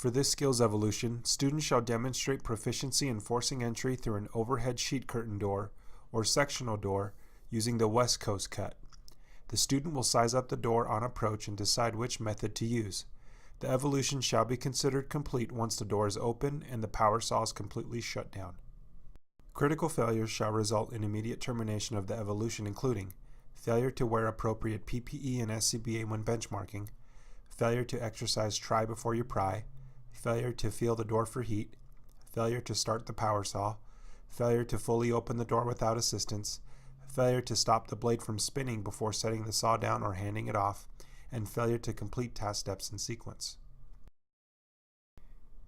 For this skills evolution, students shall demonstrate proficiency in forcing entry through an overhead sheet curtain door or sectional door using the West Coast cut. The student will size up the door on approach and decide which method to use. The evolution shall be considered complete once the door is open and the power saw is completely shut down. Critical failures shall result in immediate termination of the evolution, including failure to wear appropriate PPE and SCBA when benchmarking, failure to exercise try before you pry, failure to feel the door for heat, failure to start the power saw, failure to fully open the door without assistance, failure to stop the blade from spinning before setting the saw down or handing it off, and failure to complete task steps in sequence.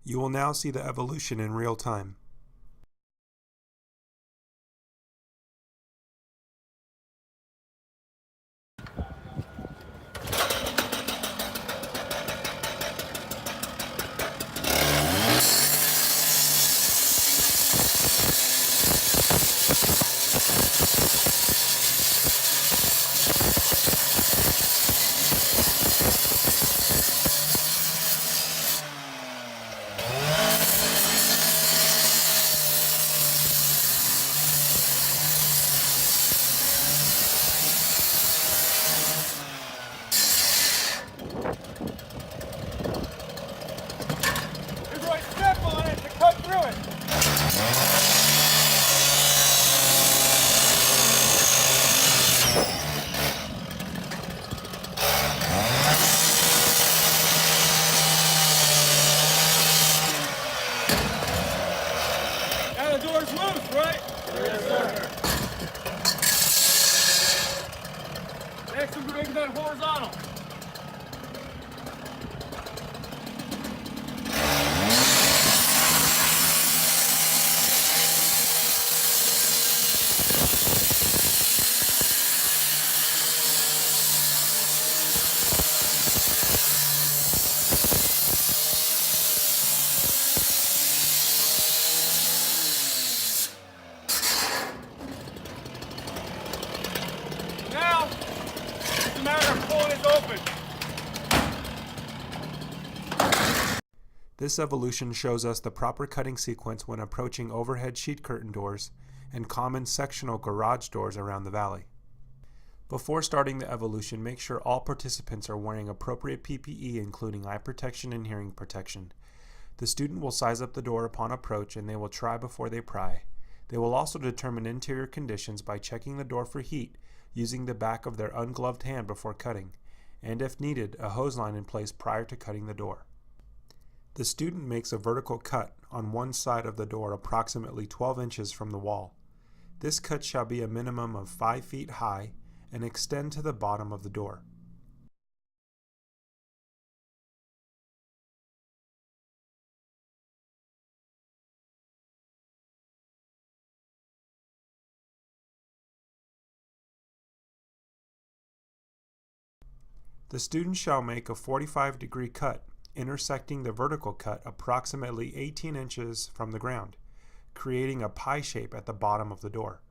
You will now see the evolution in real time. Now the door's loose, right? Yes, sir. Next, we're making that horizontal. Now, it's a matter of pulling it open. This evolution shows us the proper cutting sequence when approaching overhead sheet curtain doors and common sectional garage doors around the valley. Before starting the evolution, make sure all participants are wearing appropriate PPE, including eye protection and hearing protection. The student will size up the door upon approach and they will try before they pry. They will also determine interior conditions by checking the door for heat using the back of their ungloved hand before cutting, and if needed, a hose line in place prior to cutting the door. The student makes a vertical cut on one side of the door approximately 12 inches from the wall. This cut shall be a minimum of 5 feet high and extend to the bottom of the door. The student shall make a 45-degree cut intersecting the vertical cut approximately 18 inches from the ground, creating a pie shape at the bottom of the door.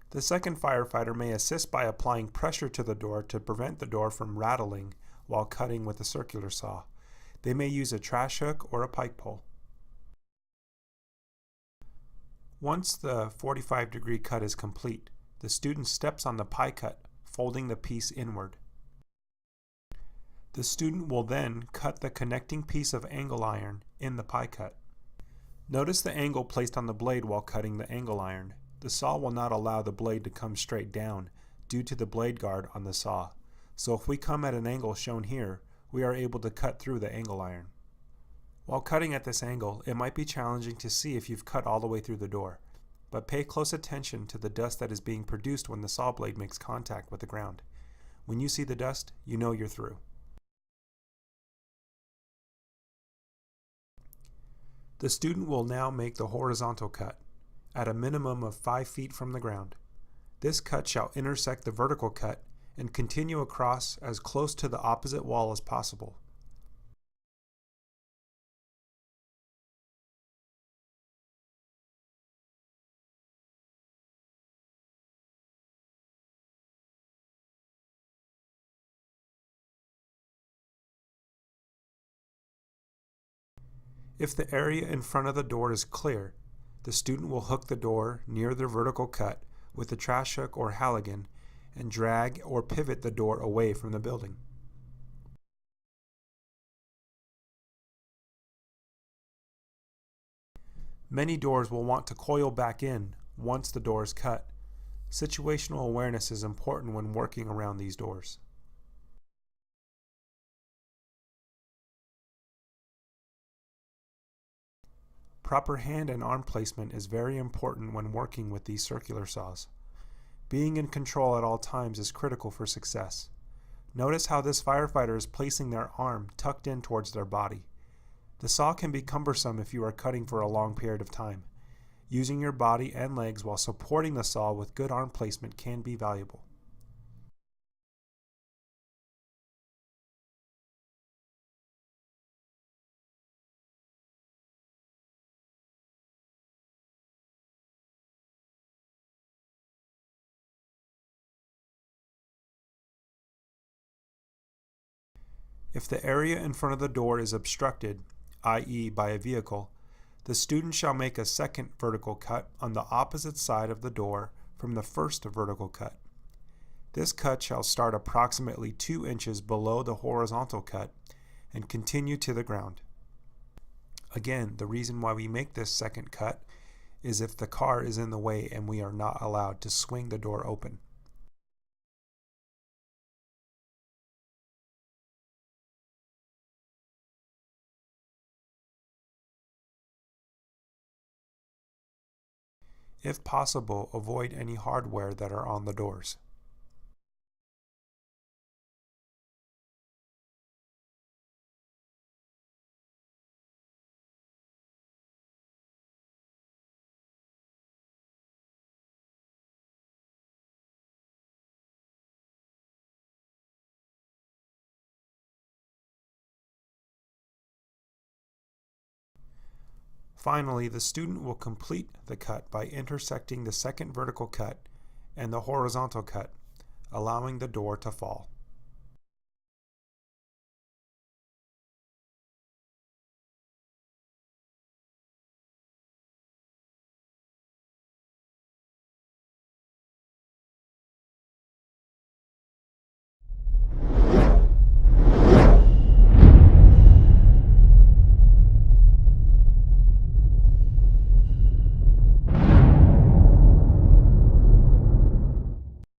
The second firefighter may assist by applying pressure to the door to prevent the door from rattling while cutting with a circular saw. They may use a trash hook or a pike pole. Once the 45-degree cut is complete, the student steps on the pie cut, folding the piece inward. The student will then cut the connecting piece of angle iron in the pie cut. Notice the angle placed on the blade while cutting the angle iron. The saw will not allow the blade to come straight down due to the blade guard on the saw. So if we come at an angle shown here, we are able to cut through the angle iron. While cutting at this angle, it might be challenging to see if you've cut all the way through the door, but pay close attention to the dust that is being produced when the saw blade makes contact with the ground. When you see the dust, you know you're through. The student will now make the horizontal cut at a minimum of 5 feet from the ground. This cut shall intersect the vertical cut and continue across as close to the opposite wall as possible. If the area in front of the door is clear, the student will hook the door near the vertical cut with a trash hook or Halligan and drag or pivot the door away from the building. Many doors will want to coil back in once the door is cut. Situational awareness is important when working around these doors. Proper hand and arm placement is very important when working with these circular saws. Being in control at all times is critical for success. Notice how this firefighter is placing their arm tucked in towards their body. The saw can be cumbersome if you are cutting for a long period of time. Using your body and legs while supporting the saw with good arm placement can be valuable. If the area in front of the door is obstructed, i.e. by a vehicle, the student shall make a second vertical cut on the opposite side of the door from the first vertical cut. This cut shall start approximately 2 inches below the horizontal cut and continue to the ground. Again, the reason why we make this second cut is if the car is in the way and we are not allowed to swing the door open. If possible, avoid any hardware that are on the doors. Finally, the student will complete the cut by intersecting the second vertical cut and the horizontal cut, allowing the door to fall.